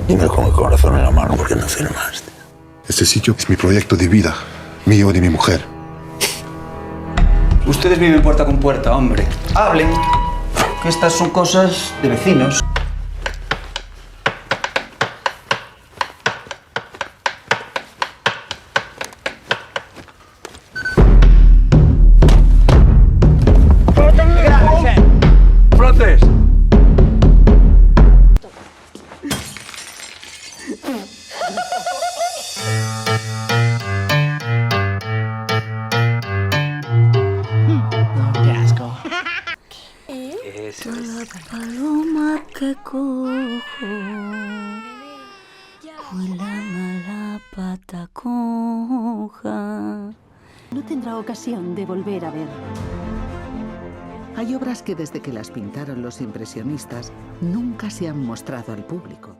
Dime con el corazón en la mano por qué no firmaste. Este sitio es mi proyecto de vida, mío y de mi mujer. Ustedes viven puerta con puerta, hombre. Hablen, que estas son cosas de vecinos. ¡Frances! Qué asco. Toda paloma que cojo, vuelan a la pata coja. No tendrá ocasión de volver a ver. Hay obras que desde que las pintaron los impresionistas nunca se han mostrado al público.